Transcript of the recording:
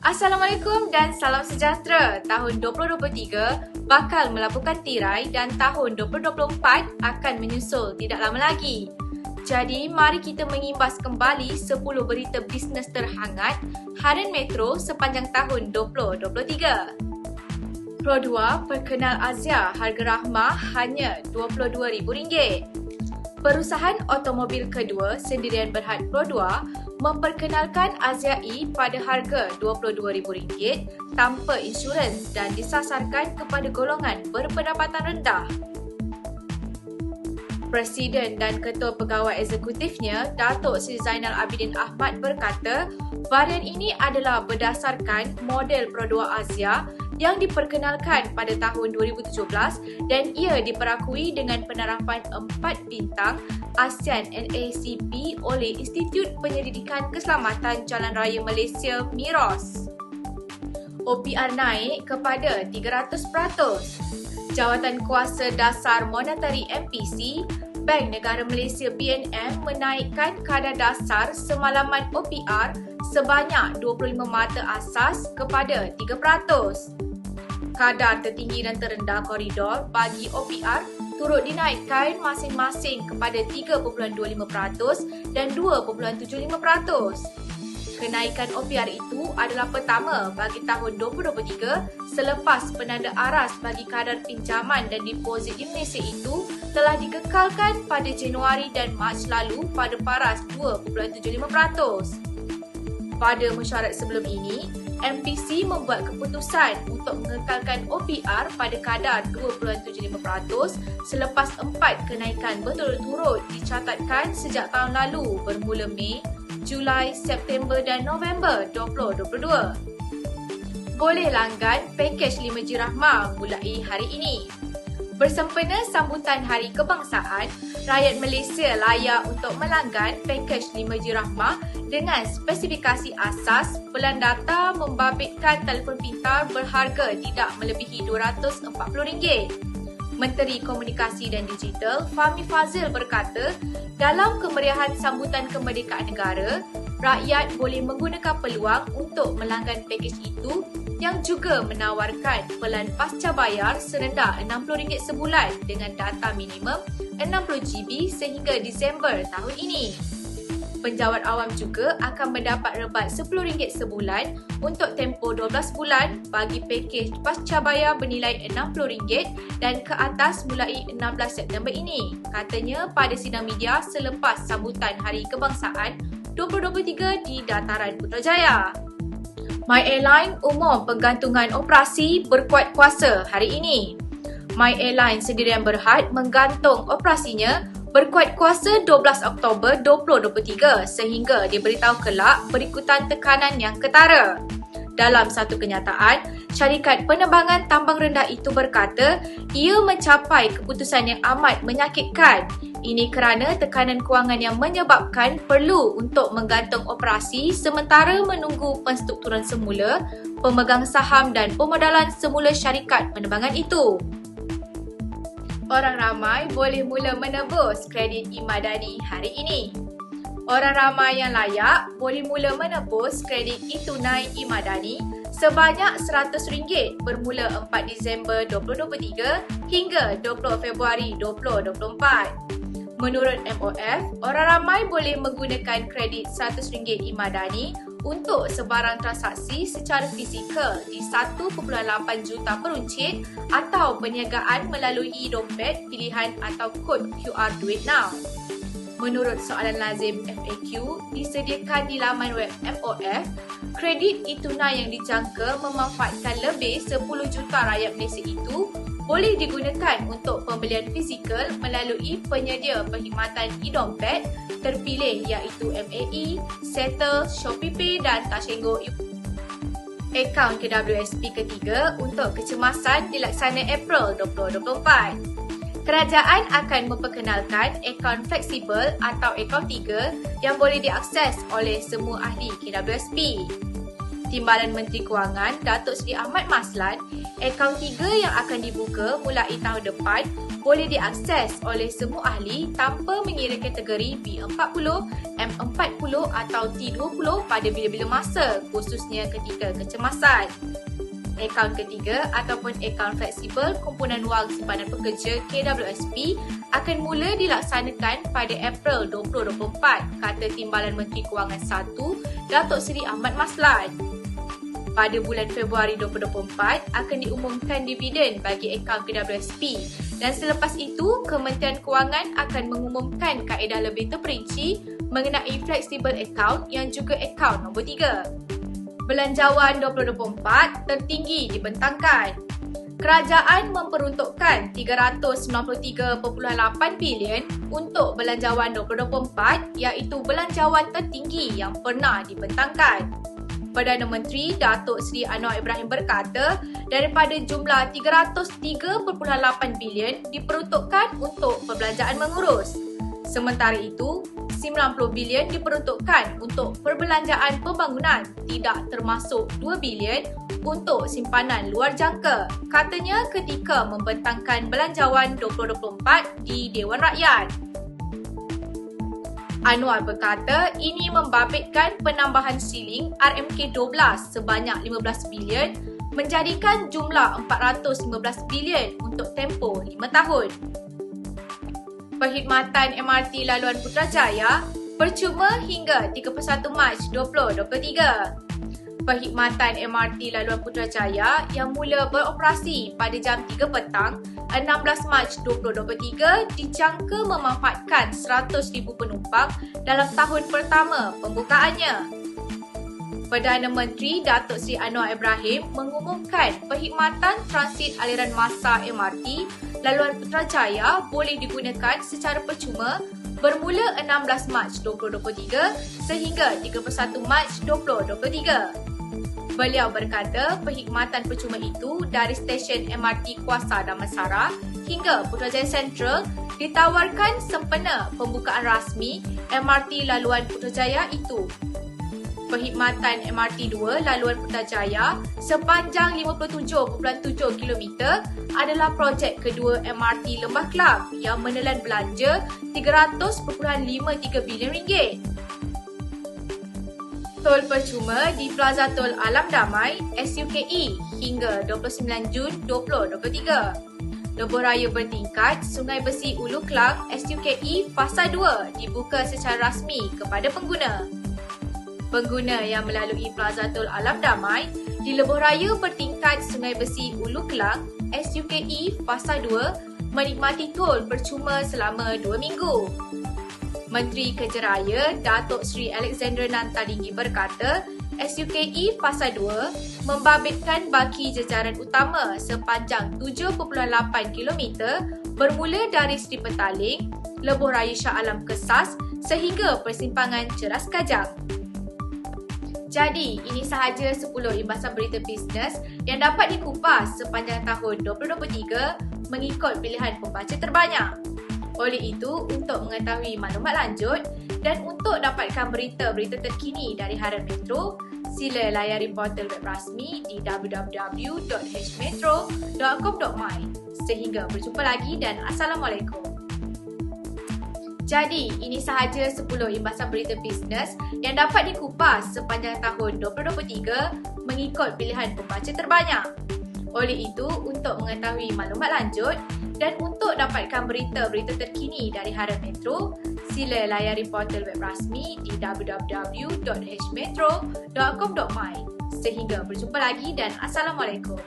Assalamualaikum dan salam sejahtera. Tahun 2023 bakal melabuhkan tirai dan tahun 2024 akan menyusul tidak lama lagi. Jadi, mari kita mengimbas kembali 10 berita bisnes terhangat harian Metro sepanjang tahun 2023. Pro 2 perkenal Azia harga rahmah hanya RM22,000. Perusahaan automobil kedua sendirian Berhad Pro 2 memperkenalkan Azia E pada harga RM22,000 tanpa insurans dan disasarkan kepada golongan berpendapatan rendah. Presiden dan Ketua Pegawai Eksekutifnya, Datuk Seri Zainal Abidin Ahmad berkata, varian ini adalah berdasarkan model Pro 2 Azia yang diperkenalkan pada tahun 2017 dan ia diperakui dengan penerapan 4 bintang ASEAN NACP oleh Institut Penyelidikan Keselamatan Jalan Raya Malaysia MIROS. OPR naik kepada 300%. Jawatan Kuasa Dasar Monetary MPC, Bank Negara Malaysia BNM menaikkan kadar dasar semalaman OPR sebanyak 25 mata asas kepada 3%. Kadar tertinggi dan terendah koridor bagi OPR turut dinaikkan masing-masing kepada 3.25% dan 2.75%. Kenaikan OPR itu adalah pertama bagi tahun 2023 selepas penanda aras bagi kadar pinjaman dan deposit di Malaysia itu telah dikekalkan pada Januari dan Mac lalu pada paras 2.75%. Pada mesyuarat sebelum ini, MPC membuat keputusan untuk mengekalkan OPR pada kadar 2.75% selepas 4 kenaikan berturut-turut dicatatkan sejak tahun lalu bermula Mei, Julai, September dan November 2022. Boleh langgan pakej 5G Rahmah mulai hari ini. Bersempena sambutan Hari Kebangsaan, rakyat Malaysia layak untuk melanggan pakej 5G Rahmah dengan spesifikasi asas pelan data membabitkan telefon pintar berharga tidak melebihi RM240. Menteri Komunikasi dan Digital Fahmi Fadzil berkata, dalam kemeriahan sambutan kemerdekaan negara, rakyat boleh menggunakan peluang untuk melanggan pakej itu yang juga menawarkan pelan pasca bayar serendah RM60 sebulan dengan data minimum 60GB sehingga Disember tahun ini. Penjawat awam juga akan mendapat rebat RM10 sebulan untuk tempoh 12 bulan bagi pakej pasca bayar bernilai RM60 dan ke atas mulai 16 September ini, katanya pada sidang media selepas sambutan Hari Kebangsaan 2023 di Dataran Putrajaya. My Airline umum penggantungan operasi berkuat kuasa hari ini. My Airline sendirian Berhad menggantung operasinya berkuat kuasa 12 Oktober 2023 sehingga diberitahu kelak berikutan tekanan yang ketara. Dalam satu kenyataan, syarikat penerbangan tambang rendah itu berkata ia mencapai keputusan yang amat menyakitkan. Ini kerana tekanan kewangan yang menyebabkan perlu untuk menggantung operasi sementara menunggu penstrukturan semula, pemegang saham dan pemodalan semula syarikat penerbangan itu. Orang ramai boleh mula menebus kredit e-Madani hari ini. Orang ramai yang layak boleh mula menebus kredit e-Tunai e-Madani sebanyak RM100 bermula 4 Disember 2023 hingga 20 Februari 2024. Menurut MOF, orang ramai boleh menggunakan kredit RM100 e-Madani untuk sebarang transaksi secara fizikal di 1.8 juta peruncit atau perniagaan melalui dompet pilihan atau kod QR Duit Now. Menurut soalan lazim FAQ disediakan di laman web MOF, kredit e-Tunai yang dijangka memanfaatkan lebih 10 juta rakyat Malaysia itu boleh digunakan untuk pembelian fizikal melalui penyedia perkhidmatan e-dompet terpilih iaitu MAE, Settle, ShopeePay dan Tashengo. Akaun KWSP ketiga untuk kecemasan dilaksana April 2024. Kerajaan akan memperkenalkan akaun fleksibel atau akaun 3 yang boleh diakses oleh semua ahli KWSP. Timbalan Menteri Kewangan Datuk Seri Ahmad Maslan, akaun 3 yang akan dibuka mulai tahun depan boleh diakses oleh semua ahli tanpa mengira kategori B40, M40 atau T20 pada bila-bila masa, khususnya ketika kecemasan. Akaun ketiga ataupun akaun fleksibel kumpulan wang simpanan pekerja KWSP akan mula dilaksanakan pada April 2024, kata Timbalan Menteri Kewangan 1 Datuk Seri Ahmad Maslan. Pada bulan Februari 2024 akan diumumkan dividen bagi akaun KWSP dan selepas itu Kementerian Kewangan akan mengumumkan kaedah lebih terperinci mengenai fleksibel akaun yang juga akaun nombor 3. Belanjawan 2024 tertinggi dibentangkan. Kerajaan memperuntukkan 393.8 bilion untuk belanjawan 2024 iaitu belanjawan tertinggi yang pernah dibentangkan. Perdana Menteri Datuk Seri Anwar Ibrahim berkata daripada jumlah 303.8 bilion diperuntukkan untuk perbelanjaan mengurus. Sementara itu, 90 bilion diperuntukkan untuk perbelanjaan pembangunan, tidak termasuk 2 bilion untuk simpanan luar jangka, katanya ketika membentangkan belanjawan 2024 di Dewan Rakyat. Anwar berkata ini membabitkan penambahan siling RMK12 sebanyak 15 bilion menjadikan jumlah 415 bilion untuk tempoh 5 tahun. Perkhidmatan MRT Laluan Putrajaya percuma hingga 31 Mac 2023. Perkhidmatan MRT Laluan Putrajaya yang mula beroperasi pada jam 3 petang 16 Mac 2023 dijangka memanfaatkan 100,000 penumpang dalam tahun pertama pembukaannya. Perdana Menteri Datuk Seri Anwar Ibrahim mengumumkan perkhidmatan transit aliran massa MRT Laluan Putrajaya boleh digunakan secara percuma bermula 16 Mac 2023 sehingga 31 Mac 2023. Beliau berkata perkhidmatan percuma itu dari stesen MRT Kuasa Damansara hingga Putrajaya Central ditawarkan sempena pembukaan rasmi MRT Laluan Putrajaya itu. Perkhidmatan MRT 2 Laluan Putrajaya sepanjang 57.7 km adalah projek kedua MRT Lembah Kelang yang menelan belanja RM300.53 bilion. Tol percuma di Plaza Tol Alam Damai SUKE hingga 29 Jun 2023. Lebuh raya bertingkat Sungai Besi Ulu Kelang SUKE Fasa 2 dibuka secara rasmi kepada pengguna. Pengguna yang melalui Plaza Tol Alam Damai di lebuh raya bertingkat Sungai Besi Ulu Kelang SUKE Fasa 2 menikmati tol percuma selama 2 minggu. Menteri Kerja Raya Datuk Seri Alexander Nantalingi berkata SUKE Fasa 2 membabitkan baki jajaran utama sepanjang 7.8 km bermula dari Seri Petaling, lebuh raya Shah Alam Kesas sehingga persimpangan Ceras Kajang. Jadi, ini sahaja 10 imbasan berita bisnes yang dapat dikupas sepanjang tahun 2023 mengikut pilihan pembaca terbanyak. Oleh itu, untuk mengetahui maklumat lanjut dan untuk dapatkan berita-berita terkini dari harian Metro, sila layari portal web rasmi di www.hmetro.com.my. Sehingga berjumpa lagi dan Assalamualaikum. Jadi, ini sahaja 10 imbasan berita bisnes yang dapat dikupas sepanjang tahun 2023 mengikut pilihan pembaca terbanyak. Oleh itu, untuk mengetahui maklumat lanjut dan untuk dapatkan berita-berita terkini dari harian Metro, sila layari portal web rasmi di www.hmetro.com.my. Sehingga berjumpa lagi dan Assalamualaikum.